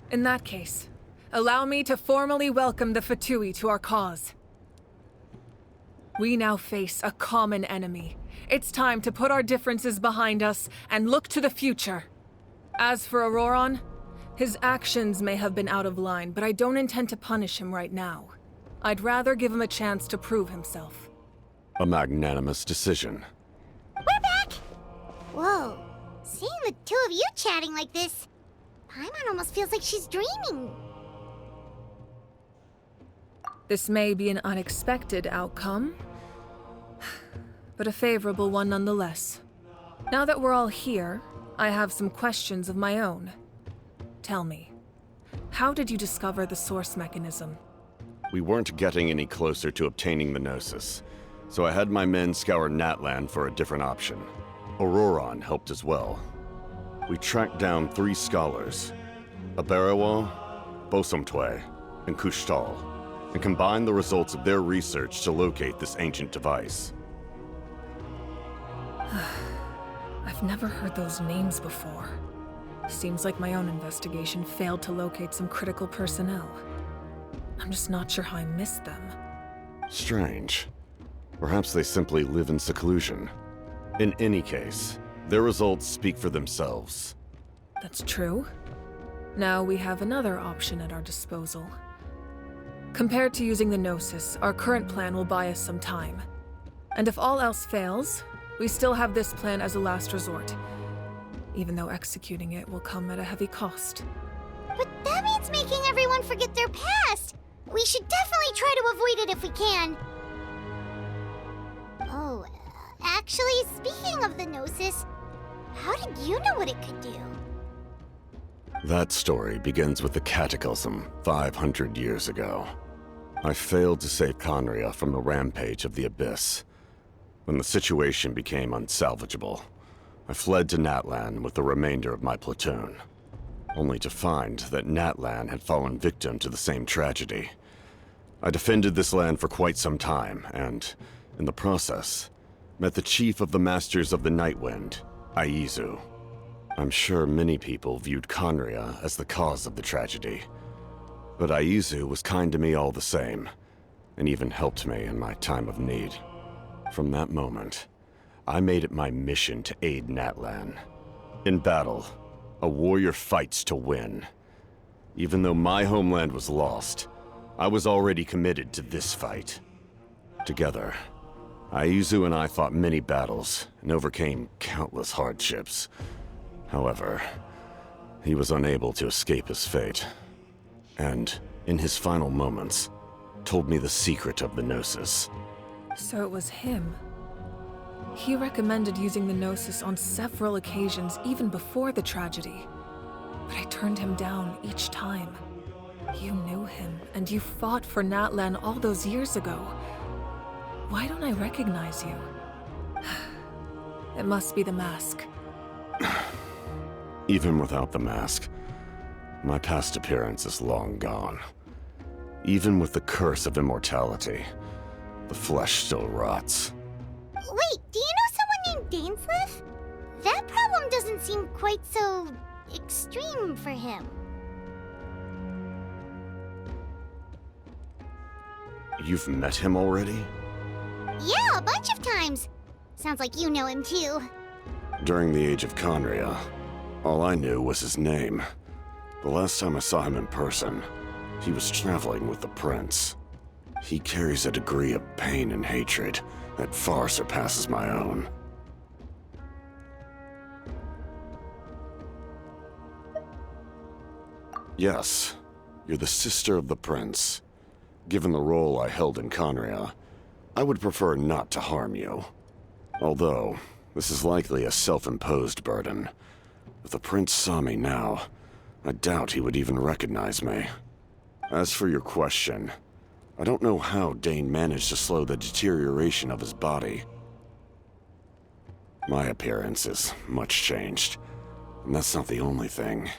In that case, allow me to formally welcome the Fatui to our cause. We now face a common enemy. It's time to put our differences behind us and look to the future. As for Auroron, his actions may have been out of line, but I don't intend to punish him right now. I'd rather give him a chance to prove himself. A magnanimous decision. We're back! Whoa, seeing the two of you chatting like this, Paimon almost feels like she's dreaming. This may be an unexpected outcome, but a favorable one nonetheless. Now that we're all here, I have some questions of my own. Tell me, how did you discover the source mechanism? We weren't getting any closer to obtaining the Gnosis, so I had my men scour Natlan for a different option. Auroron helped as well. We tracked down 3 scholars, Aberawa, Bosomtwe, and Kushtal, and combined the results of their research to locate this ancient device. I've never heard those names before. Seems like my own investigation failed to locate some critical personnel. I'm just not sure how I missed them. Strange. Perhaps they simply live in seclusion. In any case, their results speak for themselves. That's true. Now we have another option at our disposal. Compared to using the Gnosis, our current plan will buy us some time. And if all else fails, we still have this plan as a last resort, even though executing it will come at a heavy cost. But that means making everyone forget their past! We should definitely try to avoid it if we can. Oh, actually, speaking of the Gnosis, how did you know what it could do? That story begins with the Cataclysm 500 years ago. I failed to save Conria from the rampage of the Abyss. When the situation became unsalvageable, I fled to Natlan with the remainder of my platoon, only to find that Natlan had fallen victim to the same tragedy. I defended this land for quite some time, and, in the process, met the chief of the Masters of the Nightwind, Aizu. I'm sure many people viewed Conria as the cause of the tragedy, but Aizu was kind to me all the same, and even helped me in my time of need. From that moment, I made it my mission to aid Natlan. In battle, a warrior fights to win. Even though my homeland was lost, I was already committed to this fight. Together, Aizu and I fought many battles and overcame countless hardships. However, he was unable to escape his fate, and, in his final moments, told me the secret of the Gnosis. So it was him. He recommended using the Gnosis on several occasions even before the tragedy, but I turned him down each time. You knew him, and you fought for Natlan all those years ago. Why don't I recognize you? It must be the mask. Even without the mask, my past appearance is long gone. Even with the curse of immortality, the flesh still rots. Wait, do you know someone named Dainsleif? That problem doesn't seem quite so extreme for him. You've met him already? Yeah, a bunch of times. Sounds like you know him too. During the age of Conria, all I knew was his name. The last time I saw him in person, he was traveling with the prince. He carries a degree of pain and hatred that far surpasses my own. Yes, you're the sister of the prince. Given the role I held in Conria, I would prefer not to harm you. Although, this is likely a self-imposed burden. If the prince saw me now, I doubt he would even recognize me. As for your question, I don't know how Dane managed to slow the deterioration of his body. My appearance is much changed, and that's not the only thing.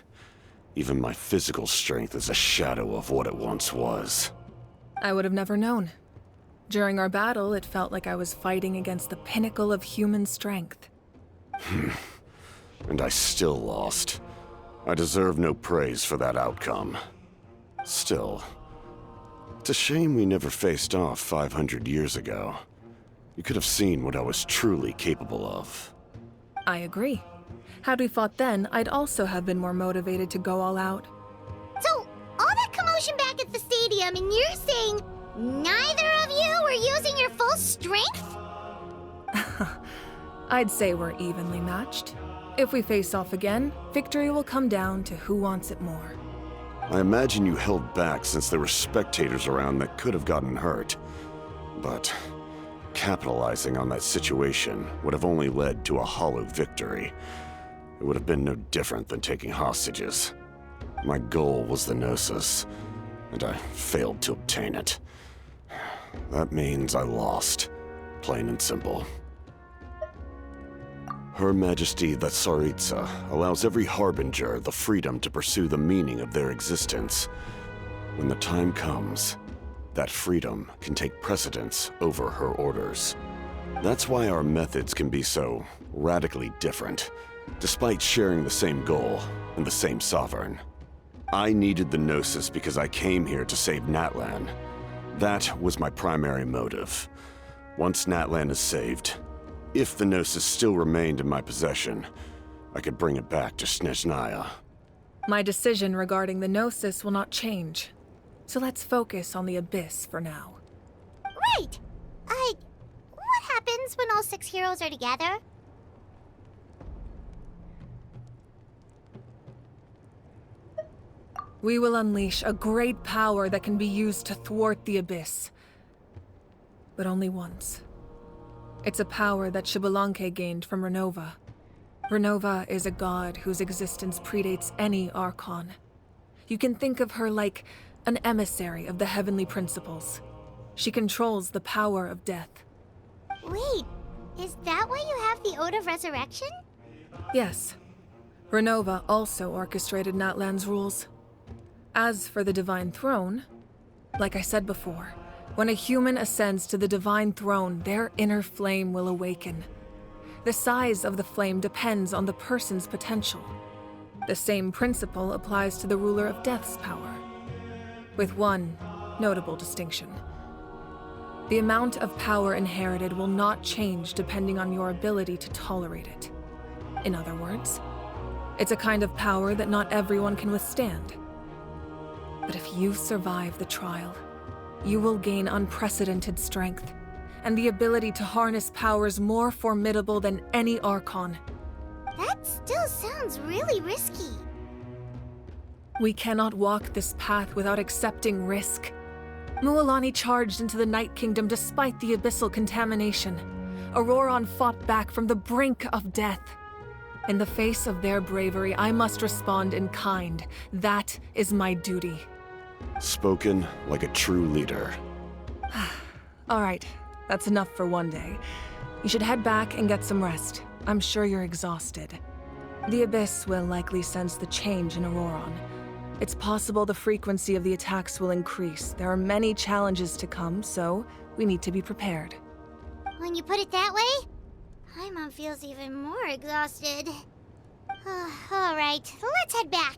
Even my physical strength is a shadow of what it once was. I would have never known. During our battle, it felt like I was fighting against the pinnacle of human strength. And I still lost. I deserve no praise for that outcome. Still, it's a shame we never faced off 500 years ago. You could have seen what I was truly capable of. I agree. Had we fought then, I'd also have been more motivated to go all out. So, all that commotion back at the stadium, and you're saying neither of you were using your full strength? I'd say we're evenly matched. If we face off again, victory will come down to who wants it more. I imagine you held back since there were spectators around that could have gotten hurt. But capitalizing on that situation would have only led to a hollow victory. It would have been no different than taking hostages. My goal was the Gnosis, and I failed to obtain it. That means I lost, plain and simple. Her Majesty the Tsaritsa allows every Harbinger the freedom to pursue the meaning of their existence. When the time comes, that freedom can take precedence over her orders. That's why our methods can be so radically different, despite sharing the same goal and the same sovereign. I needed the Gnosis because I came here to save Natlan. That was my primary motive. Once Natlan is saved, if the Gnosis still remained in my possession, I could bring it back to Snezhnaya. My decision regarding the Gnosis will not change. So let's focus on the Abyss for now. Right! What happens when all 6 heroes are together? We will unleash a great power that can be used to thwart the Abyss. But only once. It's a power that Xbalanque gained from Renova. Renova is a god whose existence predates any Archon. You can think of her like an emissary of the heavenly principles. She controls the power of death. Wait, is that why you have the Ode of Resurrection? Yes. Renova also orchestrated Natlan's rules. As for the Divine Throne, like I said before, when a human ascends to the Divine Throne, their inner flame will awaken. The size of the flame depends on the person's potential. The same principle applies to the ruler of Death's power, with one notable distinction. The amount of power inherited will not change depending on your ability to tolerate it. In other words, it's a kind of power that not everyone can withstand. But if you survive the trial, you will gain unprecedented strength, and the ability to harness powers more formidable than any Archon. That still sounds really risky. We cannot walk this path without accepting risk. Mualani charged into the Night Kingdom despite the abyssal contamination. Auroron fought back from the brink of death. In the face of their bravery, I must respond in kind. That is my duty. Spoken like a true leader. All right, that's enough for one day. You should head back and get some rest. I'm sure you're exhausted. The Abyss will likely sense the change in Auroron. It's possible the frequency of the attacks will increase. There are many challenges to come, so we need to be prepared. When you put it that way, Paimon feels even more exhausted. All right, let's head back.